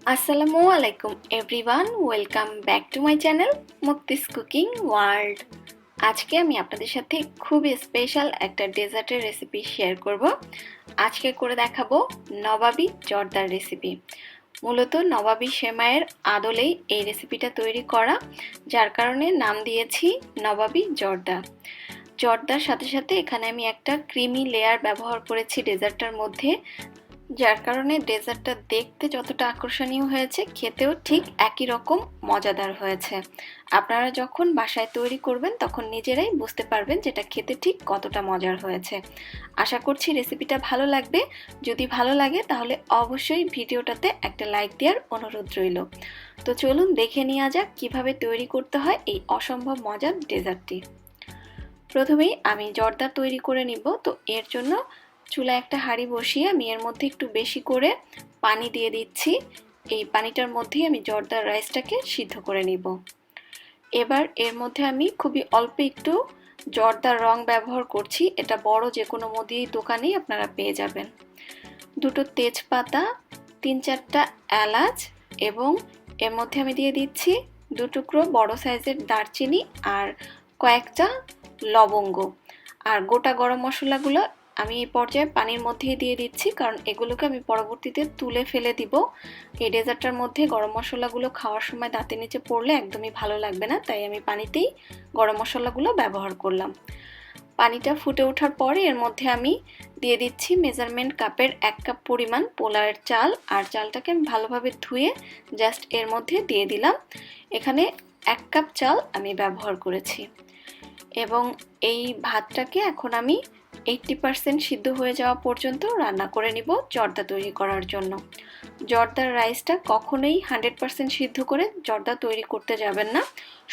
আসসালামু আলাইকুম everyone, welcome back to my channel Mukti's cooking world. আজকে আমি আপনাদের সাথে খুবই স্পেশাল একটা ডেজার্টের রেসিপি শেয়ার করব। আজকে করে দেখাবো নবাবী জর্দার রেসিপি। মূলত নবাবী সেমাইয়ের আদলেই এই রেসিপিটা তৈরি করা, যার কারণে নাম দিয়েছি নবাবী জর্দা। জর্দার সাথে সাথে এখানে আমি একটা ক্রিমি লেয়ার ব্যবহার করেছি ডেজার্টটার মধ্যে, যার কারণে ডেজার্টটা দেখতে যতটা আকর্ষণীয় হয়েছে, খেতেও ঠিক একই রকম মজাদার হয়েছে। আপনারা যখন বাসায় তৈরি করবেন তখন নিজেরাই বুঝতে পারবেন যেটা খেতে ঠিক কতটা মজার হয়েছে। আশা করছি রেসিপিটা ভালো লাগবে। যদি ভালো লাগে তাহলে অবশ্যই ভিডিওটাতে একটা লাইক দেওয়ার অনুরোধ রইল। তো চলুন দেখে নেওয়া যাক কিভাবে তৈরি করতে হয় এই অসম্ভব মজার ডেজার্টটি। প্রথমেই আমি জর্দা তৈরি করে নিব। তো এর জন্য চুলায় একটা হাঁড়ি বসিয়ে আমি এর মধ্যে একটু বেশি করে পানি দিয়ে দিচ্ছি। এই পানিটার মধ্যেই আমি জর্দার রাইসটাকে সিদ্ধ করে নিব। এবার এর মধ্যে আমি খুবই অল্প একটু জর্দার রং ব্যবহার করছি। এটা বড় যে কোনো মুদি দোকানেই আপনারা পেয়ে যাবেন। দুটো তেজপাতা, 3-4টা এলাচ এবং এর মধ্যে আমি দিয়ে দিচ্ছি 2 টুকরো বড় সাইজের দারচিনি আর কয়েকটা লবঙ্গ। আর গোটা গরম মশলাগুলো আমি এই পর্যায়ে পানির মধ্যেই দিয়ে দিচ্ছি, কারণ এগুলোকে আমি পরবর্তীতে তুলে ফেলে দিব। এই ডেজার্টটার মধ্যে গরম মশলাগুলো খাওয়ার সময় দাঁতের নিচে পড়লে একদমই ভালো লাগবে না, তাই আমি পানিতেই গরম মশলাগুলো ব্যবহার করলাম। পানিটা ফুটে ওঠার পরে এর মধ্যে আমি দিয়ে দিচ্ছি মেজারমেন্ট কাপের 1 কাপ পরিমাণ পোলাওয়ের চাল। আর চালটাকে আমি ভালোভাবে ধুয়ে জাস্ট এর মধ্যে দিয়ে দিলাম। এখানে 1 কাপ চাল আমি ব্যবহার করেছি এবং এই ভাতটাকে এখন আমি 80% সিদ্ধ হয়ে যাওয়া পর্যন্ত রান্না করে নিব জর্দা তৈরি করার জন্য। জর্দার রাইসটা কখনোই 100% সিদ্ধ করে জর্দা তৈরি করতে যাবেন না।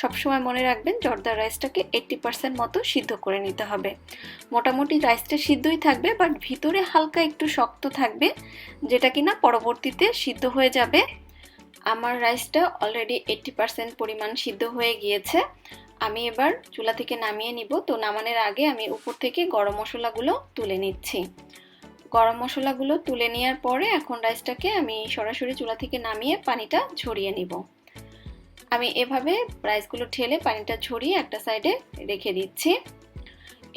সবসময় মনে রাখবেন জর্দার রাইসটাকে 80% মতো সিদ্ধ করে নিতে হবে। মোটামুটি রাইসটা সিদ্ধই থাকবে, বাট ভিতরে হালকা একটু শক্ত থাকবে, যেটা কিনা পরবর্তীতে সিদ্ধ হয়ে যাবে। আমার রাইসটা অলরেডি 80% পরিমাণ সিদ্ধ হয়ে গিয়েছে। আমি এবার চুলা থেকে নামিয়ে নিব। তো নামানোর আগে আমি উপর থেকে গরম মশলাগুলো তুলে নিচ্ছি। গরম মশলাগুলো তুলে নেওয়ার পরে এখন রাইসটাকে আমি সরাসরি চুলা থেকে নামিয়ে পানিটা ঝরিয়ে নিব। আমি এভাবে রাইসগুলো ঢেলে পানিটা ঝরিয়ে একটা সাইডে রেখে দিচ্ছি।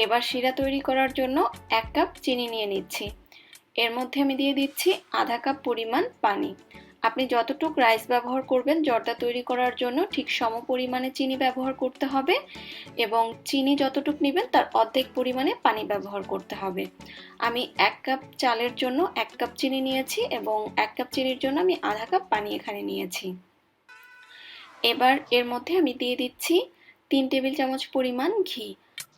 এবার শিরা তৈরি করার জন্য 1 কাপ চিনি নিয়ে নিচ্ছি। এর মধ্যে আমি দিয়ে দিচ্ছি আধা কাপ পরিমাণ পানি। আপনি যতটুকু রাইস ব্যবহার করবেন জর্দা তৈরি করার জন্য ঠিক সম পরিমাণে চিনি ব্যবহার করতে হবে, এবং চিনি যতটুকু নেবেন তার অর্ধেক পরিমাণে পানি ব্যবহার করতে হবে। আমি 1 কাপ চালের জন্য 1 কাপ চিনি নিয়েছি এবং 1 কাপ চিনির জন্য আমি আধা কাপ পানি এখানে নিয়েছি। এবার এর মধ্যে আমি দিয়ে দিচ্ছি 3 টেবিল চামচ পরিমাণ ঘি।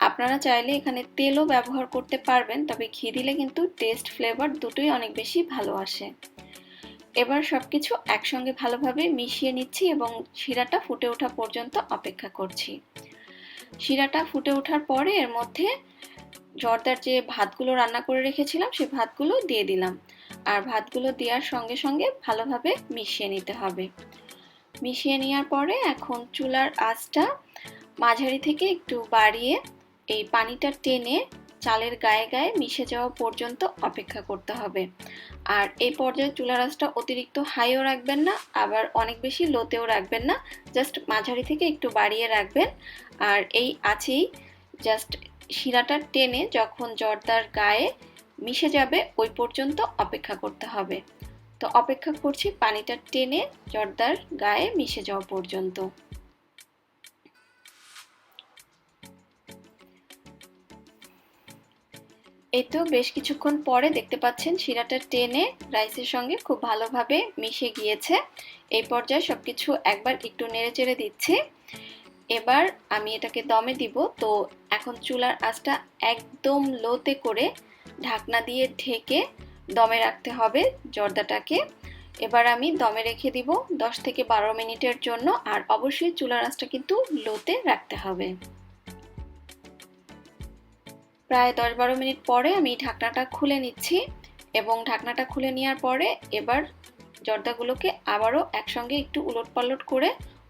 আপনারা চাইলে এখানে তেলও ব্যবহার করতে পারবেন, তবে ঘি দিলে কিন্তু টেস্ট ফ্লেভার দুটোই অনেক বেশি ভালো আসে। এবার সবকিছু একসঙ্গে ভালোভাবে মিশিয়ে নিচ্ছি এবং শিরাটা ফুটে ওঠা পর্যন্ত অপেক্ষা করছি। শিরাটা ফুটে ওঠার পরে এর মধ্যে জর্দার যে ভাতগুলো রান্না করে রেখেছিলাম সেই ভাতগুলো দিয়ে দিলাম। আর ভাতগুলো দেওয়ার সঙ্গে সঙ্গে ভালোভাবে মিশিয়ে নিতে হবে। মিশিয়ে নেওয়ার পরে এখন চুলার আঁচটা মাঝারি থেকে একটু বাড়িয়ে এই পানিটা টেনে চালের গায়ে গায়ে মিশে যাওয়া পর্যন্ত অপেক্ষা করতে হবে। আর এই পর্যায়ে চুলার আঁচটা অতিরিক্ত হাইও রাখবেন না, আবার অনেক বেশি লোতেও রাখবেন না, জাস্ট মাঝারি থেকে একটু বাড়িয়ে রাখবেন। আর এই আঁচেই জাস্ট শিরাটা টেনে যখন জর্দার গায়ে মিশে যাবে ওই পর্যন্ত অপেক্ষা করতে হবে। তো অপেক্ষা করছি পানিটা টেনে জর্দার গায়ে মিশে যাওয়া পর্যন্ত। এই তো বেশ কিছুক্ষণ পরে দেখতে পাচ্ছেন শিরাটা টেনে রাইসের সঙ্গে খুব ভালোভাবে মিশে গিয়েছে। এই পর্যায়ে সবকিছু একবার একটু নেড়ে চেড়ে দিচ্ছি। এবার আমি এটাকে দমে দিব। তো এখন চুলার আঁচটা একদম লোতে করে ঢাকনা দিয়ে ঢেকে দমে রাখতে হবে জর্দাটাকে। এবার আমি দমে রেখে দিব 10 থেকে 12 মিনিটের জন্য। আর অবশ্যই চুলার আঁচটা কিন্তু লোতে রাখতে হবে। প্রায় 10-12 মিনিট পরে আমি ঢাকনাটা খুলে নিচ্ছি এবং ঢাকনাটা খুলে নেওয়ার পরে এবার জর্দাগুলোকে আবারও একসঙ্গে একটু উলটপালট করে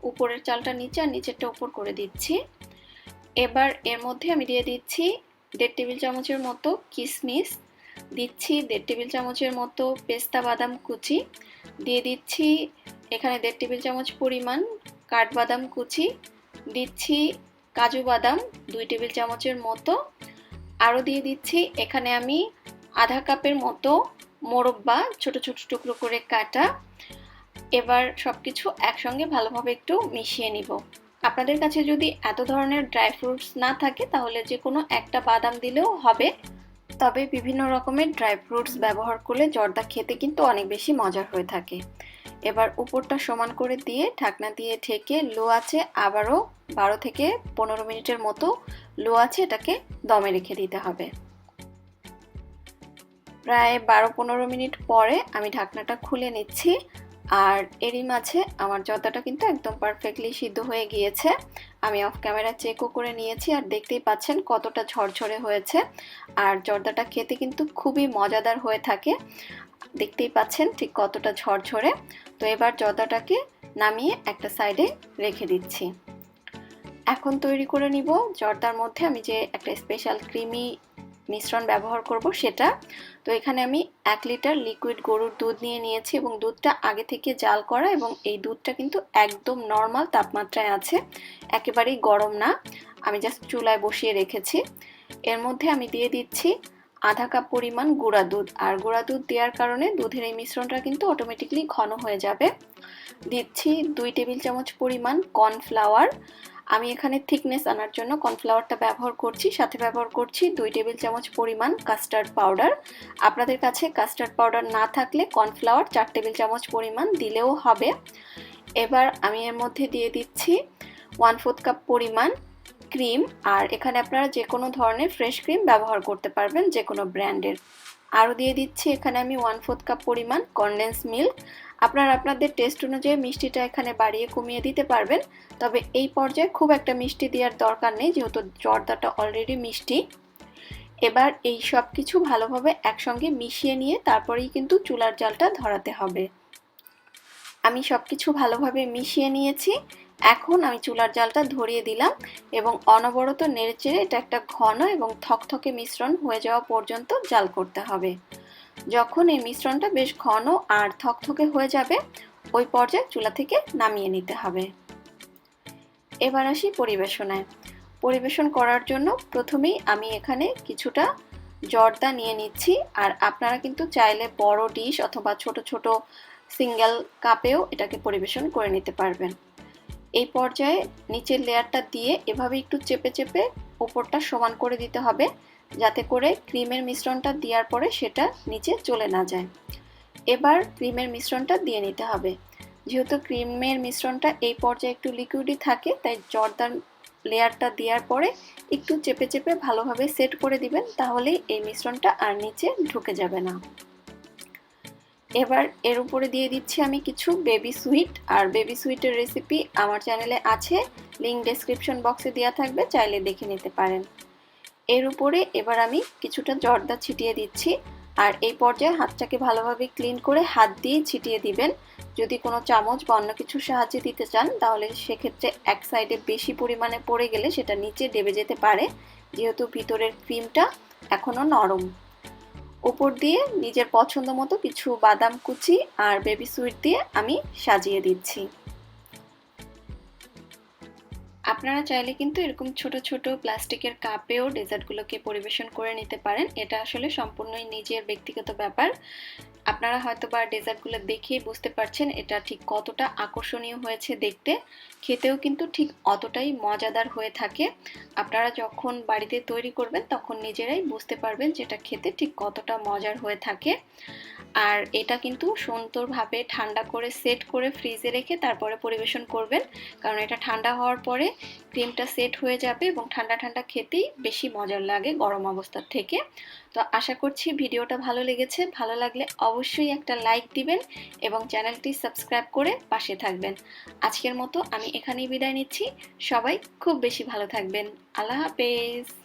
উপরের চালটা নিচে আর নিচেরটা উপর করে দিচ্ছি। এবার এর মধ্যে আমি দিয়ে দিচ্ছি 1.5 টেবিল চামচের মতো কিশমিশ। দিচ্ছি 1.5 টেবিল চামচের মতো পেস্তা বাদাম কুচি, দিয়ে দিচ্ছি এখানে 1.5 টেবিল চামচ পরিমাণ কাঠবাদাম কুচি, দিচ্ছি কাজু বাদাম 2 টেবিল চামচের মতো, আরও দিয়ে দিচ্ছি এখানে আমি আধা কাপের মতো মোরব্বা ছোট ছোট টুকরো করে কাটা। এবার সবকিছু একসঙ্গে ভালোভাবে একটু মিশিয়ে নিব। আপনাদের কাছে যদি এত ধরনের ড্রাই ফ্রুটস না থাকে তাহলে যে কোনো একটা বাদাম দিলেও হবে, তবে বিভিন্ন রকমের ড্রাই ফ্রুটস ব্যবহার করলে জর্দা খেতে কিন্তু অনেক বেশি মজার হয়ে থাকে। এবার উপরটা সমান করে দিয়ে ঢাকনা দিয়ে ঢেকে লো আঁচে আবারও 12 থেকে 15 মিনিটের মতো লো আঁচে এটাকে দমে রেখে দিতে হবে। প্রায় 12-15 মিনিট পরে আমি ঢাকনাটা খুলে নিচ্ছি, আর এরই মাঝে আমার জর্দাটা কিন্তু একদম পারফেক্টলি সিদ্ধ হয়ে গিয়েছে। আমি অফ ক্যামেরা চেকও করে নিয়েছি, আর দেখতেই পাচ্ছেন কতটা ঝরঝরে হয়েছে। আর জর্দাটা খেতে কিন্তু খুবই মজাদার হয়ে থাকে, দেখতেই পাচ্ছেন ঠিক কতটা ঝরঝরে। তো এবার জর্দাটাকে নামিয়ে একটা সাইডে রেখে দিচ্ছি। এখন তৈরি করে নিব জর্দার মধ্যে আমি যে একটা স্পেশাল ক্রিমি মিশ্রণ ব্যবহার করব সেটা। তো এখানে আমি 1 লিটার লিকুইড গরুর দুধ নিয়ে নিয়েছি, এবং দুধটা আগে থেকে জাল করা, এবং এই দুধটা কিন্তু একদম নর্মাল তাপমাত্রায় আছে, একেবারেই গরম না। আমি জাস্ট চুলায় বসিয়ে রেখেছি। এর মধ্যে আমি দিয়ে দিচ্ছি আধা কাপ পরিমাণ গুঁড়া দুধ, আর গুঁড়া দুধ দেওয়ার কারণে দুধের এই মিশ্রণটা কিন্তু অটোমেটিকলি ঘন হয়ে যাবে। দিচ্ছি 2 টেবিল চামচ পরিমাণ কর্নফ্লাওয়ার। আমি এখানে থিকনেস আনার জন্য কর্নফ্লাওয়ারটা ব্যবহার করছি, সাথে ব্যবহার করছি 2 টেবিল চামচ পরিমাণ কাস্টার্ড পাউডার। আপনাদের কাছে কাস্টার্ড পাউডার না থাকলে কর্নফ্লাওয়ার 4 টেবিল চামচ পরিমাণ দিলেও হবে। এবার আমি এর মধ্যে দিয়ে দিচ্ছি 1/4 কাপ পরিমাণ ক্রিম, আর এখানে আপনারা যে কোনো ধরনের ফ্রেশ ক্রিম ব্যবহার করতে পারবেন, যে কোনো ব্র্যান্ডের। আরও দিয়ে দিচ্ছি এখানে আমি 1/4 কাপ পরিমাণ কনডেন্স মিল্ক। আপনারা আপনাদের টেস্ট অনুযায়ী মিষ্টিটা এখানে বাড়িয়ে কমিয়ে দিতে পারবেন, তবে এই পর্যায়ে খুব একটা মিষ্টি দেওয়ার দরকার নেই, যেহেতু জর্দাটা অলরেডি মিষ্টি। এবার এই সব কিছু ভালোভাবে একসঙ্গে মিশিয়ে নিয়ে তারপরেই কিন্তু চুলার জালটা ধরাতে হবে। আমি সব কিছু ভালোভাবে মিশিয়ে নিয়েছি। এখন আমি চুলার জালটা ধরিয়ে দিলাম, এবং অনবরত নেড়েচেড়ে এটা একটা ঘন এবং থকথকে মিশ্রণ হয়ে যাওয়া পর্যন্ত জাল করতে হবে। যখন এই মিশ্রণটা বেশ ঘন আর থকথকে হয়ে যাবে, ওই পর্যায়ে চুলা থেকে নামিয়ে নিতে হবে। এবার আসি পরিবেশনায়। পরিবেশন করার জন্য প্রথমেই আমি এখানে কিছুটা জর্দা নিয়ে নিচ্ছি, আর আপনারা কিন্তু চাইলে বড় ডিশ অথবা ছোট ছোট সিঙ্গেল কাপেও এটাকে পরিবেশন করে নিতে পারবেন। এই পর্যায়ে নিচের লেয়ারটা দিয়ে এভাবে একটু চেপে চেপে উপরটা সমান করে দিতে হবে, যাতে করে ক্রিমের মিশ্রণটা দেওয়ার পরে সেটা নিচে চলে না যায়। এবার ক্রিমের মিশ্রণটা দিয়ে নিতে হবে। যেহেতু ক্রিমের মিশ্রণটা এই পর্যায়ে একটু লিকুইডই থাকে, তাই জর্দার লেয়ারটা দেওয়ার পরে একটু চেপে চেপে ভালোভাবে সেট করে দিবেন, তাহলেই এই মিশ্রণটা আর নিচে ঢুকে যাবে না। এবার এর উপরে দিয়ে দিচ্ছি আমি কিছু বেবি সুইট, আর বেবি সুইটের রেসিপি আমার চ্যানেলে আছে, লিংক ডেসক্রিপশন বক্সে দেওয়া থাকবে, চাইলে দেখে নিতে পারেন। এর উপরে এবার আমি কিছুটা জর্দা ছিটিয়ে দিচ্ছি, আর এই পর্যায়ে হাতটাকে ভালোভাবে ক্লিন করে হাত দিয়ে ছিটিয়ে দিবেন। যদি কোনো চামচ বা অন্য কিছুর সাহায্যে দিতে চান তাহলে সেক্ষেত্রে এক সাইডে বেশি পরিমাণে পড়ে গেলে সেটা নিচে দেবে যেতে পারে, যেহেতু ভিতরের ক্রিমটা এখনও নরম। উপর দিয়ে নিজের পছন্দ মতো কিছু বাদাম কুচি আর বেবি সুইট দিয়ে আমি সাজিয়ে দিচ্ছি। আপনারা চাইলে কিন্তু এরকম ছোট ছোট প্লাস্টিকের কাপেও ডেজার্টগুলোকে পরিবেশন করে নিতে পারেন, এটা আসলে সম্পূর্ণই নিজের ব্যক্তিগত ব্যাপার। আপনারা হয়তো বা ডেজার্টগুলো দেখেই বুঝতে পারছেন এটা ঠিক কতটা আকর্ষণীয় হয়েছে দেখতে, খেতেও কিন্তু ঠিক অতটাই মজাদার হয়ে থাকে। আপনারা যখন বাড়িতে তৈরি করবেন তখন নিজেরাই বুঝতে পারবেন যেটা খেতে ঠিক কতটা মজার হয়ে থাকে। আর এটা কিন্তু সুন্দরভাবে ঠান্ডা করে সেট করে ফ্রিজে রেখে তারপরে পরিবেশন করবেন, কারণ এটা ঠান্ডা হওয়ার পরে ক্রিমটা সেট হয়ে যাবে এবং ঠান্ডা ঠান্ডা খেতেই বেশি মজার লাগে গরম অবস্থার থেকে। তো আশা করছি ভিডিওটা ভালো লেগেছে, ভালো লাগলে অবশ্যই একটা লাইক দিবেন এবং চ্যানেলটি সাবস্ক্রাইব করে পাশে থাকবেন। আজকের মতো আমি এখানেই বিদায় নিচ্ছি। সবাই খুব বেশি ভালো থাকবেন। আল্লাহ হাফেজ।